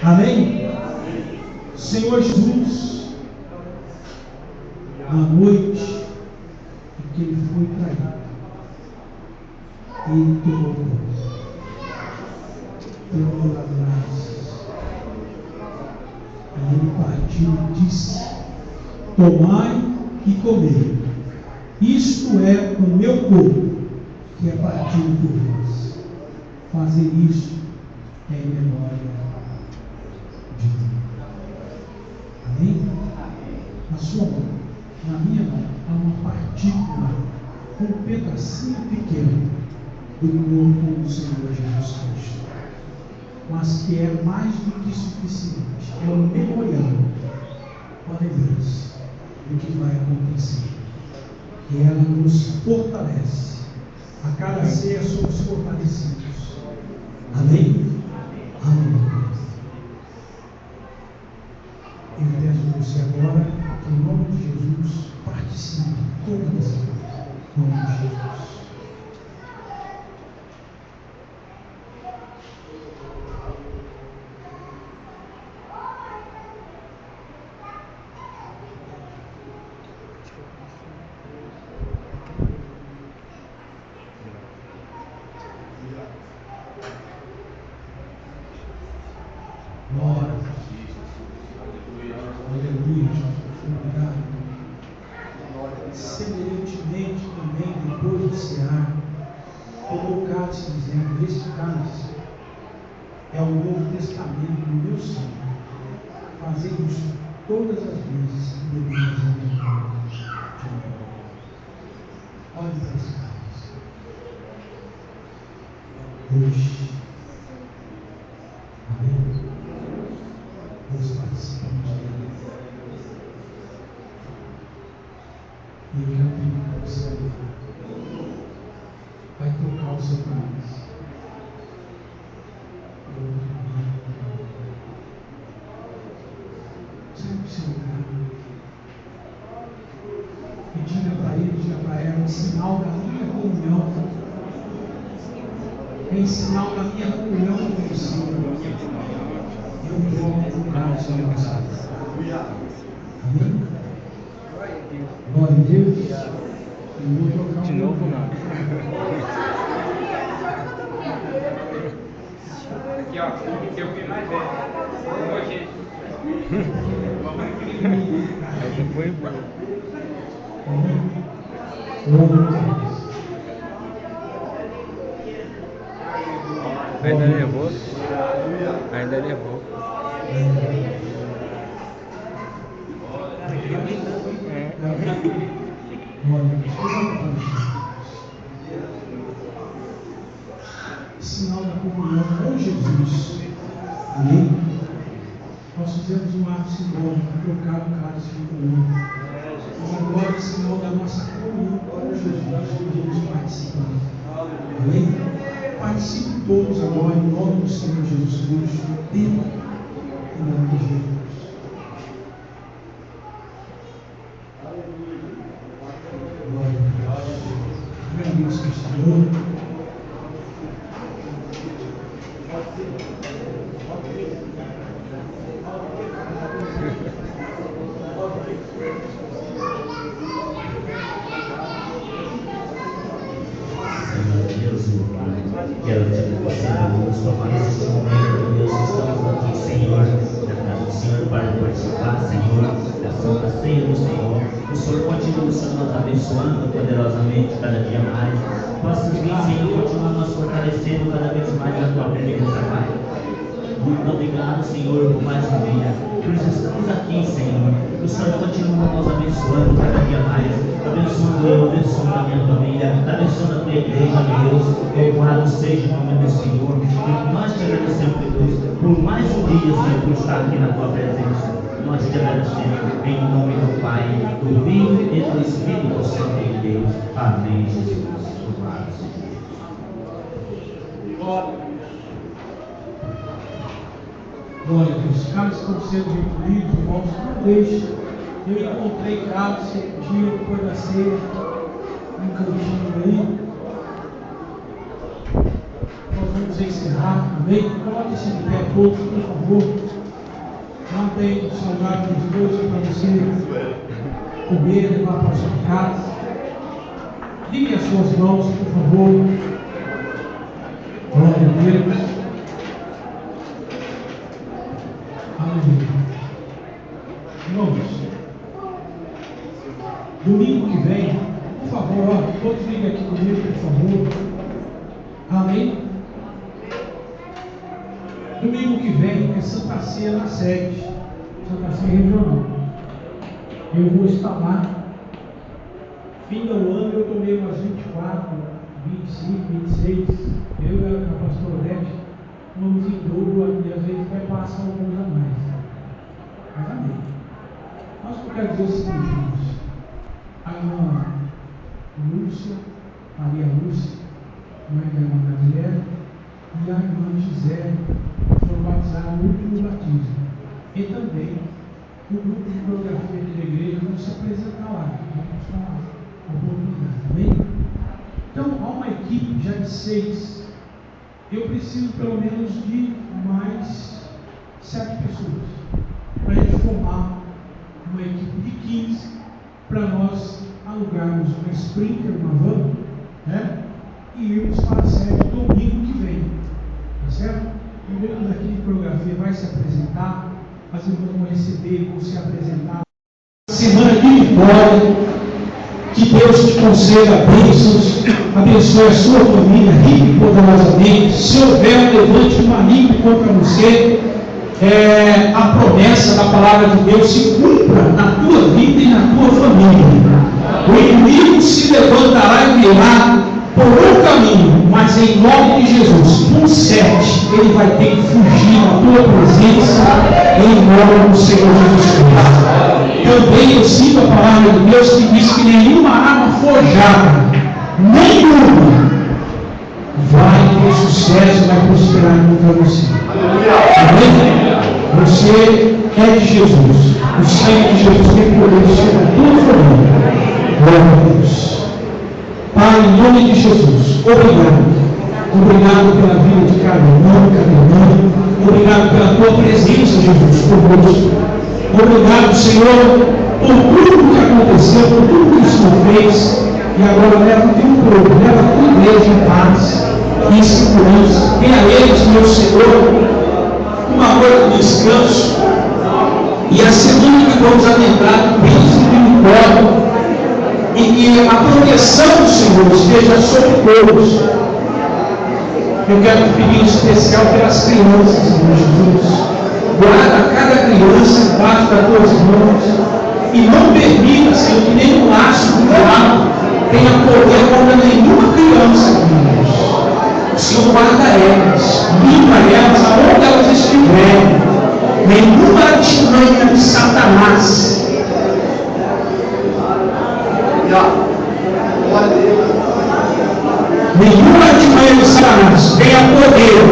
Amém? Senhor Jesus, na noite em que ele foi traído, ele tomou pão, deu graças, e ele partiu e disse: tomai e comei, isto é o meu corpo, que é partido por vós. Fazer isso em memória de mim. Amém? Na sua mão, na minha mão, há uma partícula, um pedacinho pequeno do corpo do Senhor Jesus Cristo, mas que é mais do que suficiente, é um memorial para Deus do que vai acontecer, e ela nos fortalece. A cada ceia somos fortalecidos. Amém? Amém. Eu peço a você agora que, em nome de Jesus, participe de toda essa coisa. Em nome de Jesus. Semelhantemente também, depois de cear, tomou o cálice, dizendo: este cálice é o novo testamento do meu sangue. Fazei isso todas as vezes que bebeis em memória de mim. Olhe para esse cálice. Hoje, amém? Nós participamos dele. E eu quero pedir para você, vai tocar o seu cálice. Sempre se lugar. E diga para ele, diga para ela, em sinal da minha comunhão. Em sinal da minha comunhão com o Senhor. Eu vou tocar o seu cálice. Amém? Glória a Deus. De novo não. Aqui ó, eu fui mais velho. Hoje. Aí já foi embora. Ainda levou? Ainda levou. Sinal da comunhão com Jesus. Amém? Nós fizemos um ato simbólico, trocar o cálice de comunhão. Mas agora, sinal da nossa comunhão com Jesus, vamos participar. Amém? Participe todos agora, em nome do Senhor Jesus Cristo. Beba em nome de Jesus. Glória a Deus. Agradeço ao Senhor. Quero te agradecer, vamos tomar esse momento, Deus, estamos aqui, Senhor, na casa do Senhor, para participar, Senhor, da Santa Ceia do Senhor. O Senhor continua, Senhor, nos abençoando poderosamente cada dia mais. Possa vir, Senhor, continuar nos fortalecendo cada vez mais na tua presença, Pai. Muito obrigado, Senhor, por mais um dia. Por isso estamos aqui, Senhor. O Senhor continua nos abençoando cada dia mais. Abençoando eu, abençoando a minha família, abençoando a tua igreja, Deus. Louvado seja o nome do Senhor. E nós te agradecemos, Deus, por mais um dia, Senhor, por estar aqui na tua presença. Nós te agradecemos em nome do Pai, do Filho e do Espírito Santo de Deus. Amém, Jesus. Louvado seja Deus. Glória a Deus. Cálices estão sendo recolhidos, irmãos, não deixe. Eu encontrei cálice um dia depois da ceia, um cantinho aí. Nós vamos encerrar, amém? Coloque-se de pé todos, por favor. tem salgado gostoso para você comer, levar para a sua casa. Ligue as suas mãos, por favor. Glória a Deus. Aleluia. Irmãos, domingo que vem, por favor, ó, todos vêm aqui comigo, por favor. Amém? Domingo que vem é Santa Ceia na sede, Santa Ceia regional. Eu vou estar lá. Fim do ano eu tomei umas 24, 25, 26. Eu e a pastora Odete vamos em dobro e às vezes até passam alguns a mais. Mas amém. Mas eu quero dizer o seguinte, irmãos. A irmã Lúcia, Maria Lúcia, mãe da irmã Gabriela, e a irmã Gisele foram batizados no último batismo. E também o grupo de biografia aqui da igreja vão se apresentar lá. Vamos falar a oportunidade. Amém? Então, há uma equipe já de 6. Eu preciso pelo menos de mais 7 pessoas para a gente formar uma equipe de 15 para nós alugarmos uma Sprinter, uma van, né? E irmos para a sede domingo que vem, tá certo? O grupo daqui de biografia vai se apresentar, as irmãs vão receber, vão se apresentar. Semana de vitória. Que Deus te conceda bênçãos, abençoe a sua família rica e poderosamente. Se houver um levante maligno contra você, a promessa da palavra de Deus se cumpra na tua vida e na tua família. O inimigo se levantará e virá por um caminho, mas em nome de Jesus, um 7, ele vai ter que fugir da tua presença em nome do Senhor Jesus Cristo. Também eu cito a palavra de Deus que diz que nenhuma arma forjada, nenhuma, vai ter sucesso, vai prosperar contra você. Amém? Você é de Jesus. O sangue de Jesus tem poder sobre a tua família. Glória a Deus. Pai, em nome de Jesus, obrigado. Obrigado pela vida de cada irmão, cada irmã. Obrigado pela tua presença, Jesus, conosco. Obrigado, Senhor, por tudo que aconteceu, por tudo que o Senhor fez. E agora leva o teu povo, leva a tua igreja em paz, em segurança. Dê a eles, meu Senhor, uma hora de descanso. E a semana que vamos adentrar, bênção de vitória. E que a proteção do Senhor esteja sobre todos. Eu quero pedir em especial pelas crianças, Senhor Jesus. Guarda cada criança embaixo das tuas mãos e não permita, Senhor, que nenhum laço do diabo tenha poder contra nenhuma criança, Deus. O Senhor guarda elas, limpa elas aonde elas estiverem. Nenhuma artimanha de Satanás. Nenhuma artimanha de Satanás tenha poder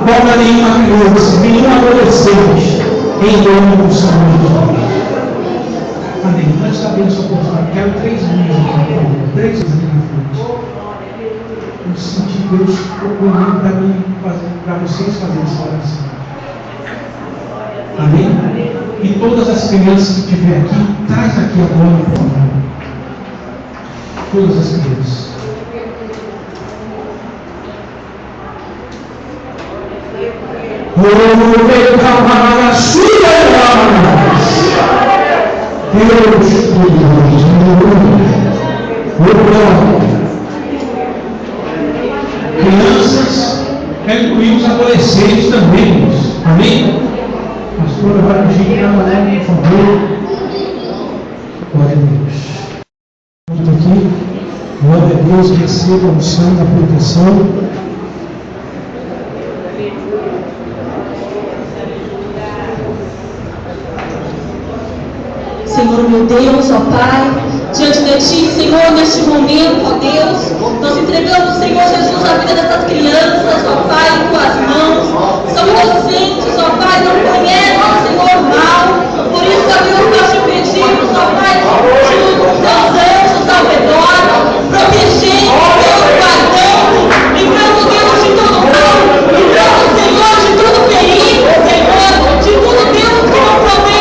contra nenhuma criança, nenhum adolescente, em nome do Senhor Jesus. Amém. Antes da bênção apostólica, quero 3 linhas aqui, por favor. 3 linhas na frente. Eu senti Deus procurando para vocês fazerem essa oração. Amém? E todas as crianças que estiver aqui, traz aqui agora, por favor. Todas as crianças. Crianças, incluir os adolescentes também. Amém? Pastora, vai nos trabalhar, por favor. Glória a Deus. Vamos aqui. Glória a Deus, receba a unção da proteção. Senhor, meu Deus, ó Pai, diante de Ti, Senhor, neste momento, ó Deus, nós entregamos, Senhor Jesus, a vida dessas crianças, ó Pai, em Tuas mãos. São inocentes, ó Pai, não conhecem, Senhor, mal. Por isso, ó Deus, nós te pedimos, ó Pai, junto com Teus anjos ao redor, protegendo, Deus, guardando, livrando, Deus, de todo mal, livrando, Senhor, de todo perigo, Senhor, de tudo, Deus, que não promete.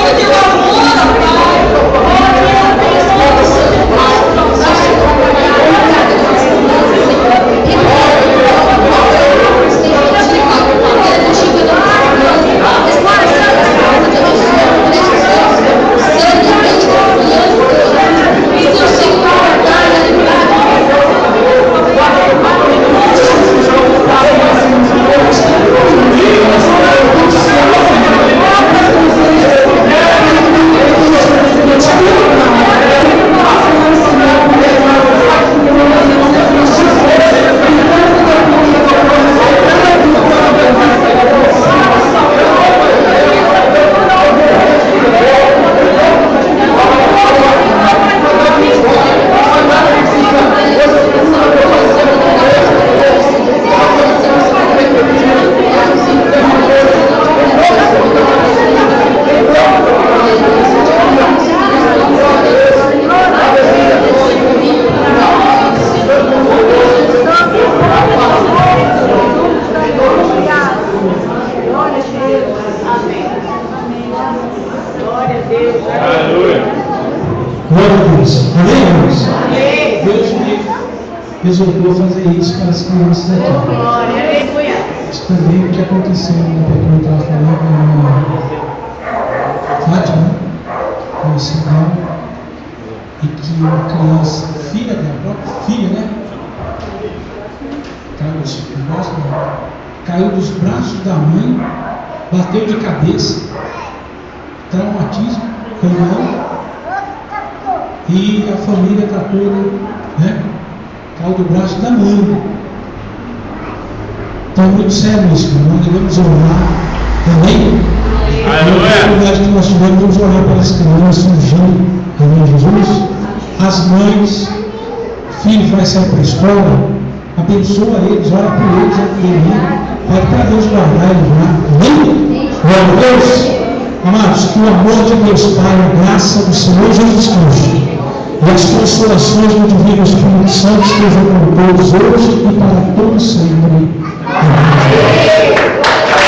Glória a Deus. Amém. Glória a Deus. Aleluia. Glória a Deus. Amém, irmãos? Amém. Deus me resolveu fazer isso para as crianças aqui. Glória. Aleluia. Isso também o que aconteceu no que eu estava falando com a Fátima, com o Simão, e que uma criança, filha dela, própria filha, né? Caiu dos braços da mãe, bateu de cabeça, traumatismo, craniano, e a família está toda, né? Caiu do braço da mãe. Então, muito sério isso, nós devemos orar também. Aleluia. Que nós tivemos, vamos orar pelas crianças surgindo, em Jesus. As mães, filho vai sair para a escola, abençoa eles, ora por eles, pede para Deus guardar eles lá. Amém? Glória a Deus. Amados, que o amor de Deus Pai, a graça do Senhor Jesus Cristo e as consolações do Divino Espírito Santo estejam com todos hoje e para todos sempre. Amém.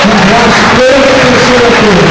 Que nós todos